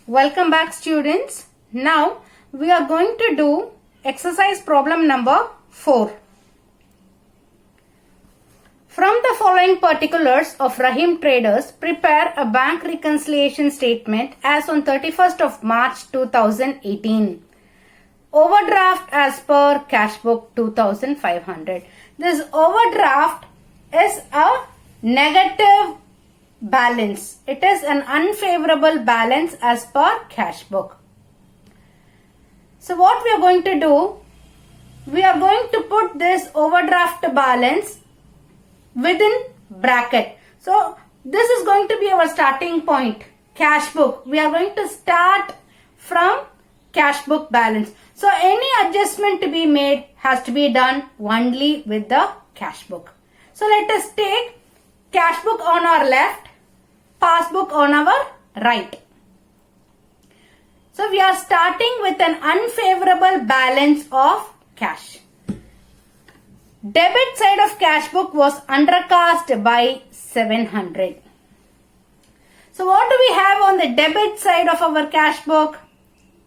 Welcome back, students. Now we are going to do exercise problem number 4. From the following particulars of Rahim Traders, prepare a bank reconciliation statement as on 31st of March 2018. Overdraft as per cash book 2500. This overdraft is a negative balance. It is an unfavorable balance as per cash book. So what we are going to do, we are going to put this overdraft balance within bracket. So this is going to be our starting point, cash book. We are going to start from cash book balance. So any adjustment to be made has to be done only with the cash book. So let us take cash book on our left, passbook on our right. So we are starting with an unfavorable balance of cash. Debit side of cash book was undercast by 700. So what do we have on the debit side of our cash book?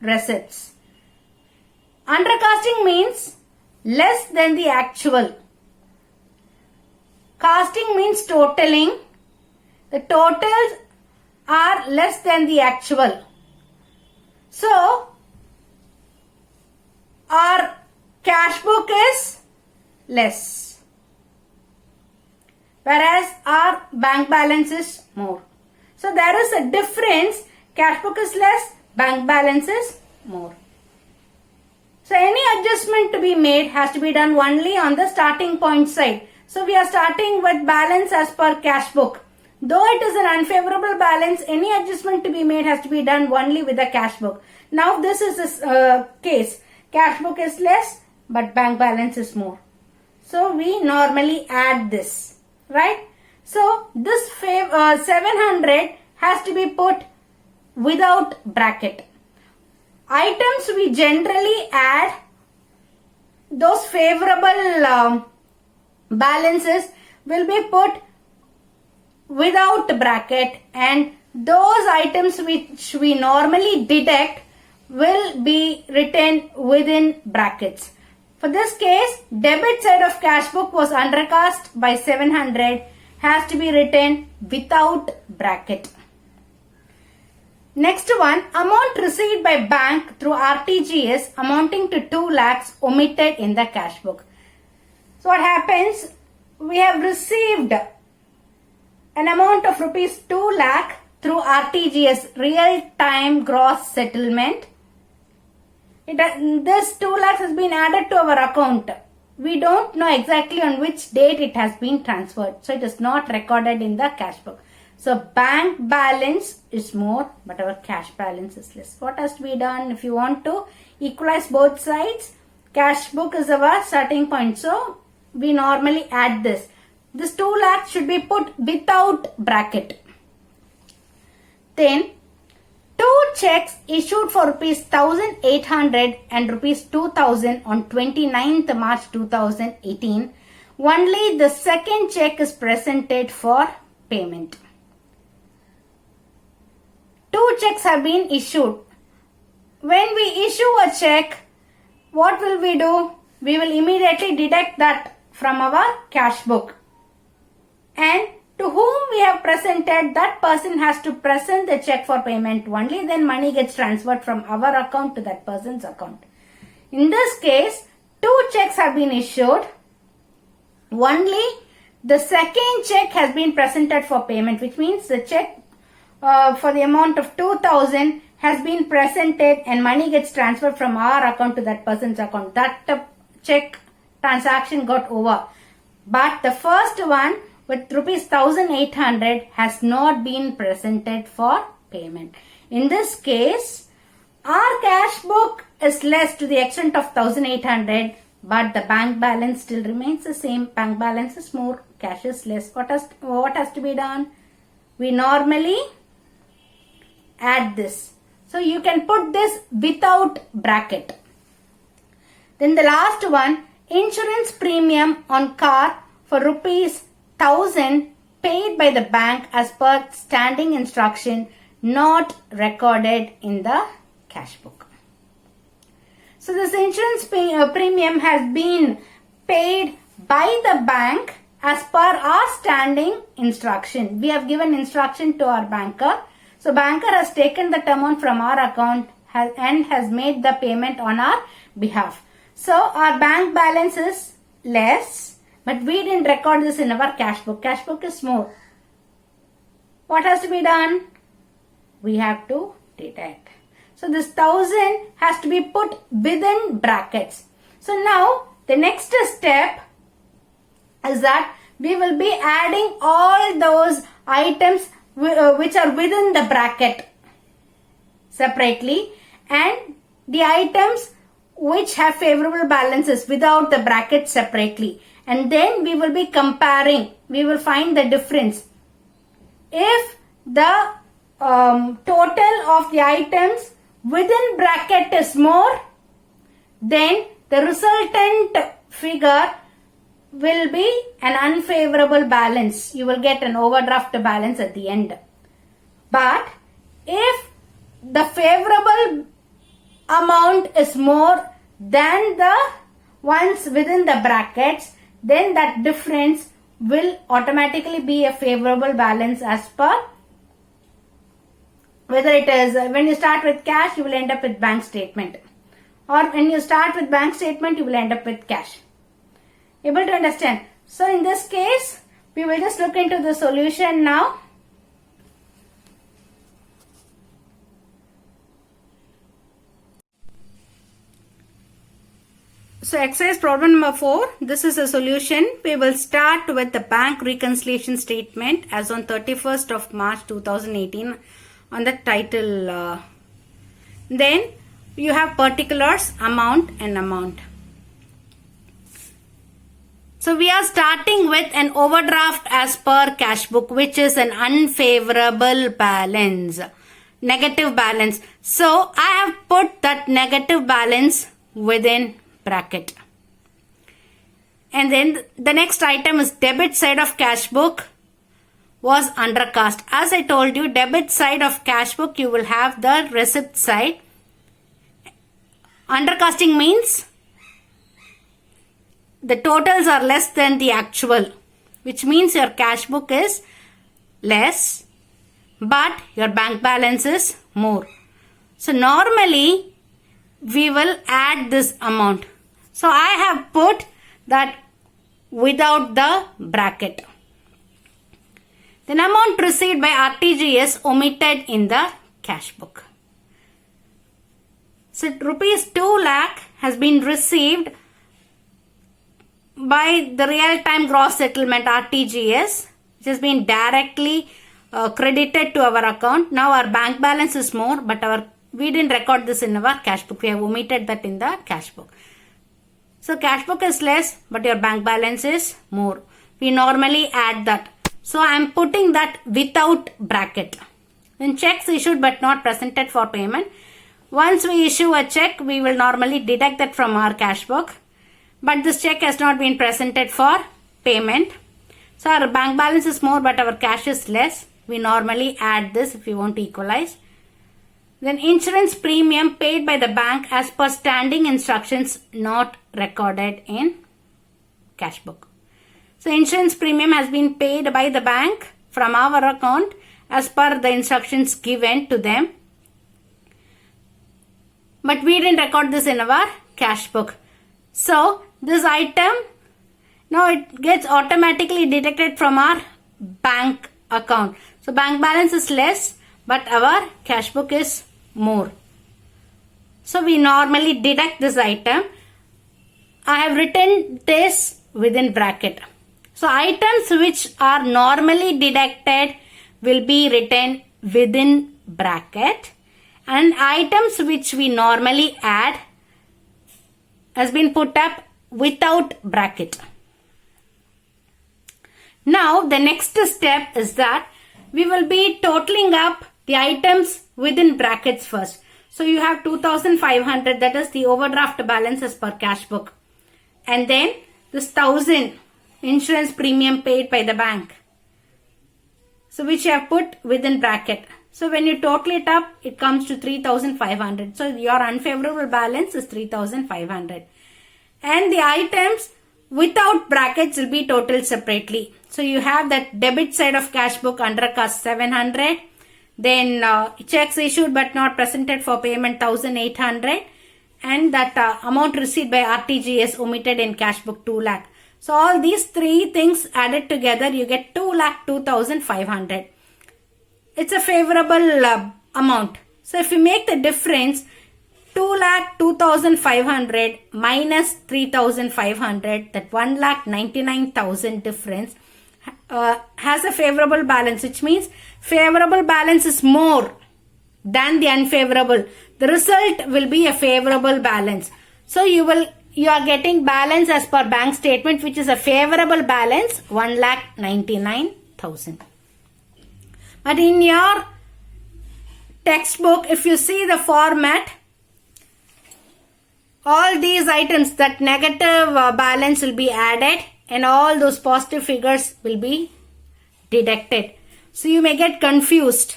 Receipts. Undercasting means less than the actual. Casting means totaling. The totals are less than the actual. So, our cash book is less, whereas our bank balance is more. So, there is a difference. Cash book is less, bank balance is more. So, any adjustment to be made has to be done only on the starting point side. So, we are starting with balance as per cash book. Though it is an unfavorable balance, any adjustment to be made has to be done only with the cash book. Now this is the case. Cash book is less, but bank balance is more. So we normally add this, right? So this 700 has to be put without bracket. Items we generally add, those favorable balances will be put without bracket, and those items which we normally deduct will be written within brackets. For this case, debit side of cash book was undercast by 700, has to be written without bracket. Next one, amount received by bank through RTGS amounting to 2 lakhs omitted in the cash book. So what happens, we have received an amount of rupees 2 lakh through RTGS, real time gross settlement. This 2 lakhs has been added to our account. We don't know exactly on which date it has been transferred. So it is not recorded in the cash book. So bank balance is more, but our cash balance is less. What has to be done? If you want to equalize both sides, cash book is our starting point. So we normally add this. This 2 lakhs should be put without bracket. Then 2 checks issued for rupees 1800 and rupees 2000 on 29th March 2018. Only the second check is presented for payment. 2 checks have been issued. When we issue a check, what will we do? We will immediately deduct that from our cash book. And to whom we have presented, that person has to present the check for payment only. Then money gets transferred from our account to that person's account. In this case, 2 checks have been issued. Only the second check has been presented for payment, which means the check for the amount of 2000 has been presented and money gets transferred from our account to that person's account. That check transaction got over. But the first one with rupees 1800 has not been presented for payment. In this case, our cash book is less to the extent of 1800, but the bank balance still remains the same. Bank balance is more, cash is less. What has to be done? We normally add this. So you can put this without bracket. Then the last one, insurance premium on car for rupees 1000 paid by the bank as per standing instruction not recorded in the cash book. So this insurance premium has been paid by the bank as per our standing instruction. We have given instruction to our banker. So banker has taken that amount from our account and has made the payment on our behalf. So our bank balance is less, but we didn't record this in our cash book. Cash book is more. What has to be done? We have to deduct. So this 1000 has to be put within brackets. So now the next step is that we will be adding all those items which are within the bracket separately, and the items which have favorable balances without the bracket separately, and then we will be comparing. We will find the difference. If the total of the items within bracket is more, then the resultant figure will be an unfavorable balance. You will get an overdraft balance at the end. But if the favorable amount is more than the ones within the brackets, then that difference will automatically be a favorable balance as per whether it is when you start with cash, you will end up with bank statement, or when you start with bank statement, you will end up with cash. Able to understand? So in this case, we will just look into the solution now. So exercise problem number 4, this is a solution. We will start with the bank reconciliation statement as on 31st of March 2018 on the title. Then you have particulars, amount and amount. So we are starting with an overdraft as per cash book, which is an unfavorable balance, negative balance. So I have put that negative balance within bracket. And then the next item is debit side of cash book was undercast. As I told you, debit side of cash book, you will have the receipt side. Undercasting means the totals are less than the actual, which means your cash book is less, but your bank balance is more. So normally we will add this amount. So I have put that without the bracket. Then amount received by RTGS omitted in the cash book. So rupees 2 lakh has been received by the real-time gross settlement RTGS, which has been directly credited to our account. Now our bank balance is more, but we didn't record this in our cash book. We have omitted that in the cash book. So cash book is less, but your bank balance is more. We normally add that. So I am putting that without bracket. Then checks issued but not presented for payment. Once we issue a check, we will normally deduct that from our cash book. But this check has not been presented for payment. So our bank balance is more, but our cash is less. We normally add this if we want to equalize. Then insurance premium paid by the bank as per standing instructions not recorded in cash book. So insurance premium has been paid by the bank from our account as per the instructions given to them. But we didn't record this in our cash book. So this item, now it gets automatically deducted from our bank account. So bank balance is less, but our cash book is more. So we normally deduct this item. I have written this within bracket. So items which are normally deducted will be written within bracket, and items which we normally add has been put up without bracket. Now the next step is that we will be totaling up the items within brackets first. So you have 2,500, that is the overdraft balance as per cash book. And then this 1,000 insurance premium paid by the bank. So which you have put within bracket. So when you total it up, it comes to 3,500. So your unfavorable balance is 3,500. And the items without brackets will be totaled separately. So you have that debit side of cash book under cost 700. Then checks issued but not presented for payment 1,800. And that amount received by RTGS omitted in cash book 2 lakh. So all these three things added together, you get 2,02,500. It's a favorable amount. So if you make the difference, 2,02,500 minus 3,500, that 1,99,000 difference has a favorable balance, which means favorable balance is more than the unfavorable. The result will be a favorable balance. So you are getting balance as per bank statement, which is a favorable balance, 1,99,000. But in your textbook, if you see the format, all these items, that negative balance will be added and all those positive figures will be deducted. So you may get confused.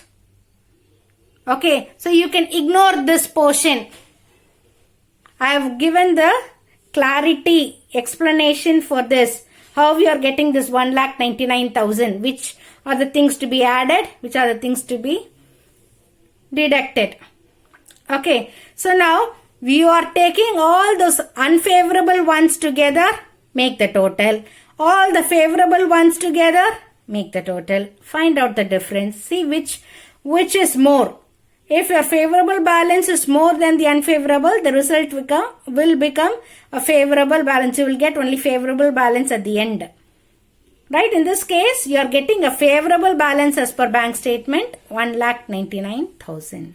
Okay, so you can ignore this portion. I have given the clarity explanation for this. How you are getting this 1,99,000, which are the things to be added, which are the things to be deducted. Okay, so now you are taking all those unfavorable ones together, make the total. All the favorable ones together, make the total. Find out the difference. See which is more. If your favorable balance is more than the unfavorable, the result will become a favorable balance. You will get only favorable balance at the end. Right? In this case, you are getting a favorable balance as per bank statement, 1,99,000.